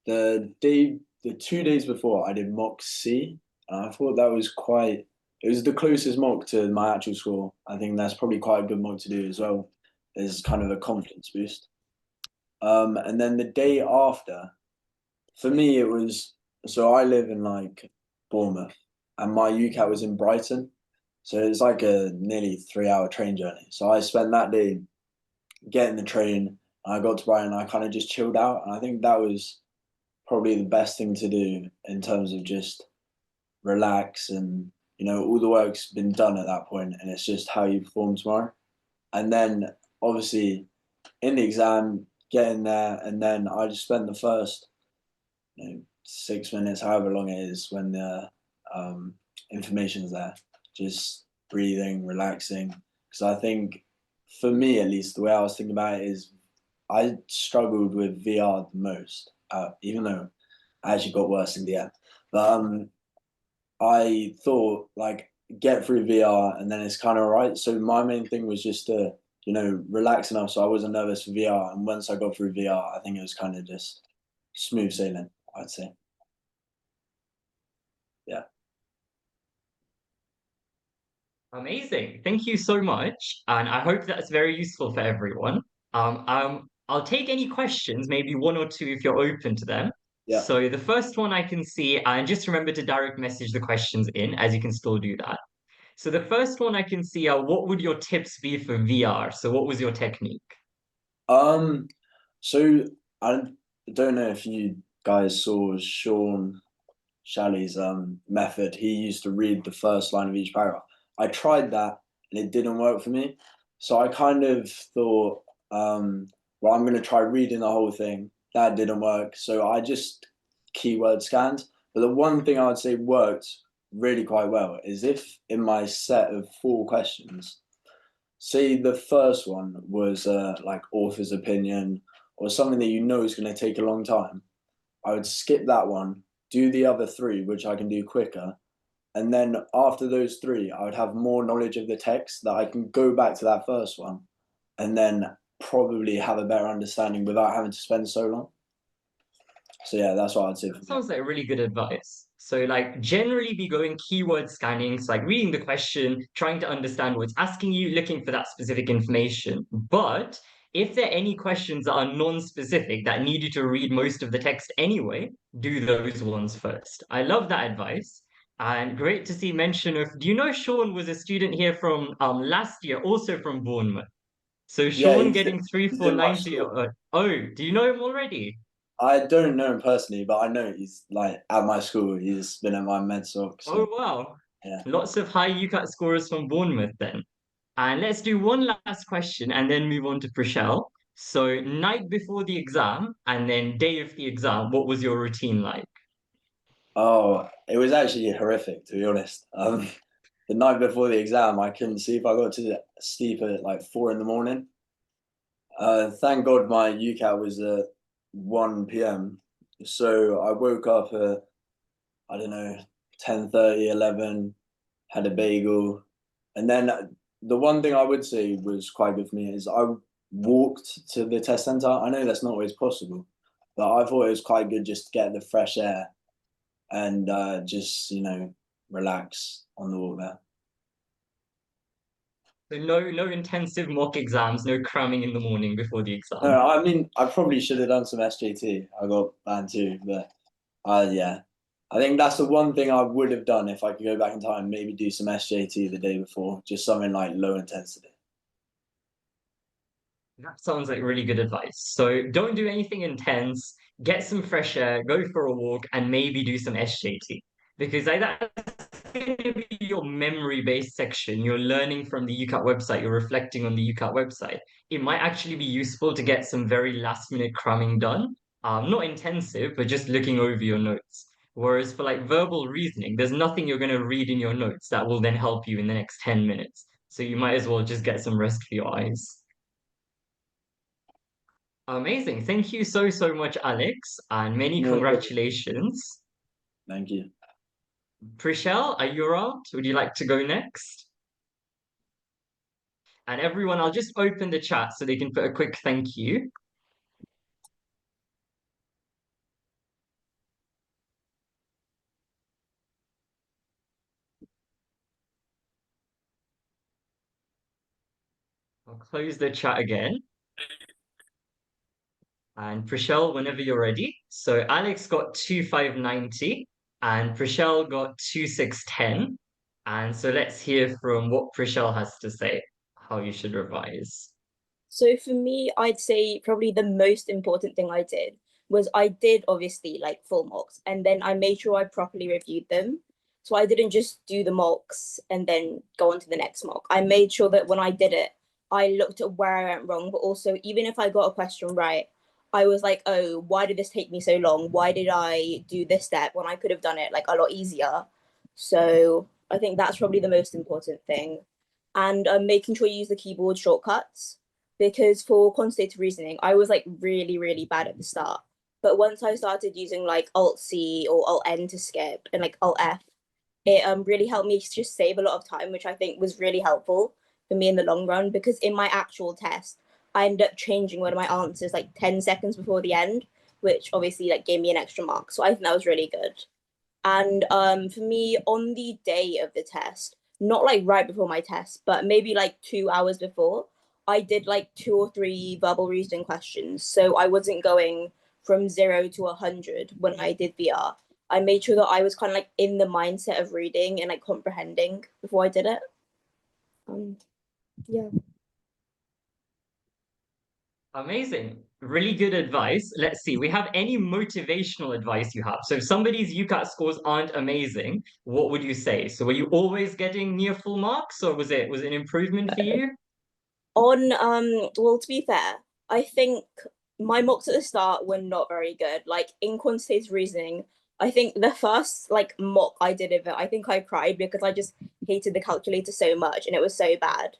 The 2 days before, I did mock C, and I thought that was quite. It was the closest mock to my actual score. I think that's probably quite a good mock to do as well. There's kind of a confidence boost. And then the day after, for me, it was. So I live in like Bournemouth, and my UCAT was in Brighton, so it's like a nearly 3 hour train journey. So I spent that day getting the train. And I got to Brighton, and I kind of just chilled out, and I think that was probably the best thing to do in terms of just relax and all the work's been done at that point and it's just how you perform tomorrow. And then obviously in the exam, getting there, and then I just spent the first 6 minutes, however long it is, when the information's there, just breathing, relaxing. Because I think for me at least, the way I was thinking about it is I struggled with VR the most, even though I actually got worse in the end. But I thought like get through VR and then it's kind of all right. So my main thing was just to relax enough so I wasn't nervous for VR. And once I got through VR, I think it was kind of just smooth sailing, I'd say. Yeah. Amazing. Thank you so much. And I hope that's very useful for everyone. I'll take any questions, maybe one or two if you're open to them. Yeah. So the first one I can see, and just remember to direct message the questions in, as you can still do that. So the first one I can see are what would your tips be for VR? So what was your technique? Um, so I don't know if you guys saw Sean Shalley's method. He used to read the first line of each paragraph. I tried that and it didn't work for me. So I kind of thought, well, I'm going to try reading the whole thing. That didn't work. So I just keyword scanned. But the one thing I would say worked really quite well is if in my set of 4 questions, say the first one was like author's opinion or something that is going to take a long time, I would skip that one, do the other 3, which I can do quicker. And then after those 3, I would have more knowledge of the text that I can go back to that first one and then probably have a better understanding without having to spend so long. So yeah, that's what I'd say for That me. sounds like really good advice. So, like, generally be going keyword scanning, so like reading the question, trying to understand what it's asking you, looking for that specific information. But if there are any questions that are non-specific that need you to read most of the text anyway, do those ones first. I love that advice. And great to see mention of, do you know Sean was a student here from last year, also from Bournemouth? So Yeah, Sean getting three he's four in my ninety. school. Oh, do you know him already? I don't know him personally, but I know he's like at my school. He's been at my med soc. Oh So wow. yeah. Lots of high UCAT scorers from Bournemouth then. And let's do one last question and then move on to Prashel. So night before the exam and then day of the exam, what was your routine like? Oh, it was actually horrific to be honest. The night before the exam, I couldn't sleep. I got to sleep at like 4 in the morning. Thank God my UCAT was at 1 p.m. So I woke up at, I don't know, 10:30, 11, had a bagel. And then the one thing I would say was quite good for me is I walked to the test center. I know that's not always possible, but I thought it was quite good just to get the fresh air and just, relax on the walk there. So no intensive mock exams, no cramming in the morning before the exam. No, I mean, I probably should have done some SJT. I got banned too, but yeah. I think that's the one thing I would have done if I could go back in time, maybe do some SJT the day before, just something like low intensity. That sounds like really good advice. So don't do anything intense, get some fresh air, go for a walk, and maybe do some SJT. Because like that's going to be your memory-based section. You're learning from the UCAT website, you're reflecting on the UCAT website. It might actually be useful to get some very last-minute cramming done. Not intensive, but just looking over your notes. Whereas for like verbal reasoning, there's nothing you're going to read in your notes that will then help you in the next 10 minutes. So you might as well just get some rest for your eyes. Amazing. Thank you so much, Alex, and many No problem. congratulations. Thank you. Prishel, are you around? Would you like to go next? And everyone, I'll just open the chat so they can put a quick thank you. I'll close the chat again. And Prashel, whenever you're ready. So Alex got 2590 and Prashel got 2610. And so let's hear from what Prashel has to say, how you should revise. So for me, I'd say probably the most important thing I did was I did obviously like full mocks and then I made sure I properly reviewed them. So I didn't just do the mocks and then go on to the next mock. I made sure that when I did it, I looked at where I went wrong, but also even if I got a question right, I was like, oh, why did this take me so long? Why did I do this step when I could have done it like a lot easier? So I think that's probably the most important thing. And making sure you use the keyboard shortcuts because for quantitative reasoning, I was like really, really bad at the start. But once I started using like Alt C or Alt N to skip and like Alt F, it really helped me just save a lot of time, which I think was really helpful for me in the long run. Because in my actual test, I ended up changing one of my answers like 10 seconds before the end, which obviously like gave me an extra mark. So I think that was really good. And for me, on the day of the test, not like right before my test, but maybe like 2 hours before, I did like two or three verbal reasoning questions. So I wasn't going from 0 to 100 when I did VR. I made sure that I was kind of like in the mindset of reading and like comprehending before I did it. Um, yeah. Amazing. Really good advice. Let's see. We have any motivational advice you have. So if somebody's UCAT scores aren't amazing, what would you say? So were you always getting near full marks or was it an improvement for you? On well, to be fair, I think my mocks at the start were not very good. Like in quantitative reasoning, I think the first like mock I did of it, I think I cried because I just hated the calculator so much and it was so bad.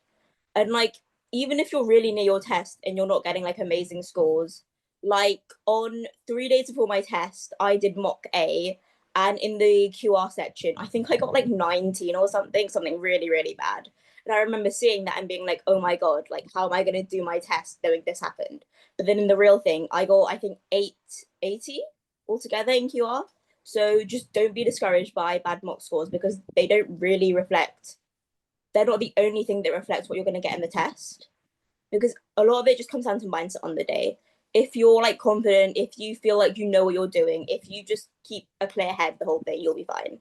And like, even if you're really near your test and you're not getting like amazing scores, like on 3 days before my test, I did mock A, and in the QR section, I think I got like 19 or something, something really, really bad. And I remember seeing that and being like, oh my God, like, how am I going to do my test knowing this happened? But then in the real thing, I got, I think, 880 altogether in QR. So just don't be discouraged by bad mock scores because they don't really reflect, they're not the only thing that reflects what you're going to get in the test because a lot of it just comes down to mindset on the day. If you're like confident, if you feel like you know what you're doing, if you just keep a clear head the whole thing, you'll be fine.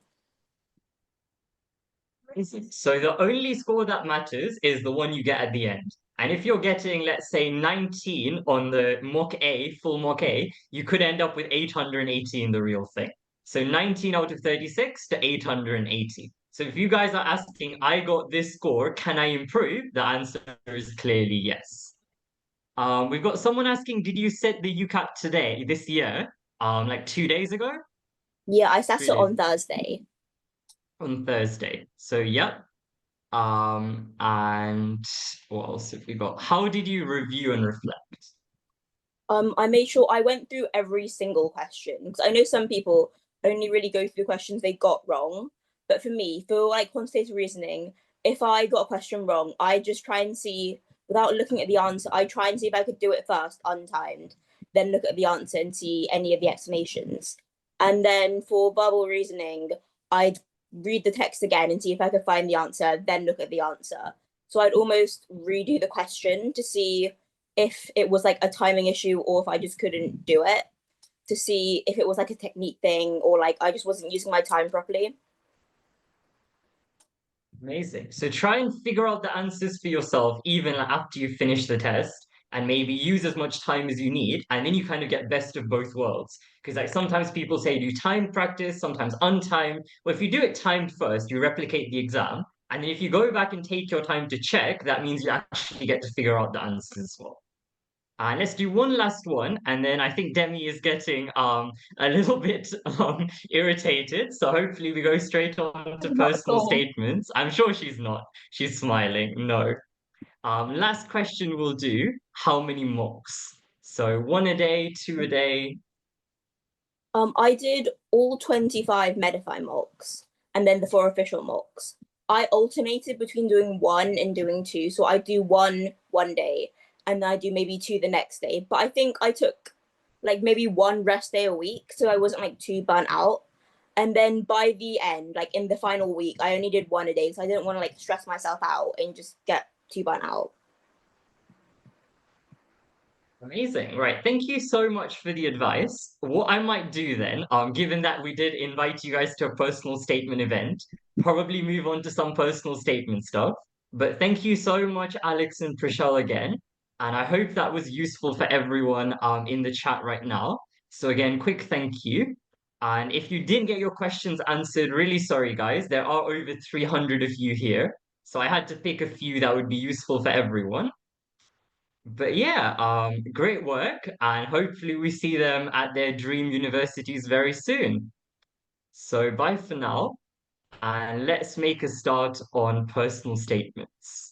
So the only score that matters is the one you get at the end. And if you're getting, let's say, 19 on the mock A, full mock A, you could end up with 880 in the real thing. So 19 out of 36 to 880. So if you guys are asking, I got this score, can I improve? The answer is clearly yes. We've got someone asking, did you set the UCAT today, this year? Like 2 days ago? Yeah, I sat Three it days on Thursday. on Thursday. So yep. And what else have we got? How did you review and reflect? I made sure I went through every single question because I know some people only really go through the questions they got wrong. But for me, for like quantitative reasoning, if I got a question wrong, I just try and see without looking at the answer. I try and see if I could do it first, untimed, then look at the answer and see any of the explanations. And then for verbal reasoning, I'd read the text again and see if I could find the answer, then look at the answer. So I'd almost redo the question to see if it was like a timing issue or if I just couldn't do it to see if it was like a technique thing or like I just wasn't using my time properly. Amazing. So try and figure out the answers for yourself even after you finish the test and maybe use as much time as you need. And then you kind of get best of both worlds. Because like sometimes people say do timed practice, sometimes untimed. Well, if you do it timed first, you replicate the exam. And then if you go back and take your time to check, that means you actually get to figure out the answers as well. Let's do one last one, and then I think Demi is getting a little bit irritated. So hopefully we go straight on to Not at personal all. statements. I'm sure she's not. She's smiling. No. Last question we'll do. How many mocks? So one a day, two a day. I did all 25 Medify mocks and then the four official mocks. I alternated between doing one and doing two. So I do one day and then I do maybe two the next day. But I think I took like maybe one rest day a week. So I wasn't like too burnt out. And then by the end, like in the final week, I only did one a day. So I didn't want to like stress myself out and just get too burnt out. Amazing. Right. Thank you so much for the advice. What I might do then, given that we did invite you guys to a personal statement event, probably move on to some personal statement stuff. But thank you so much, Alex and Prashal, again. And I hope that was useful for everyone in the chat right now. So again, quick thank you. And if you didn't get your questions answered, really sorry, guys. There are over 300 of you here. So I had to pick a few that would be useful for everyone. But yeah, great work, and hopefully we see them at their dream universities very soon. So bye for now, and let's make a start on personal statements.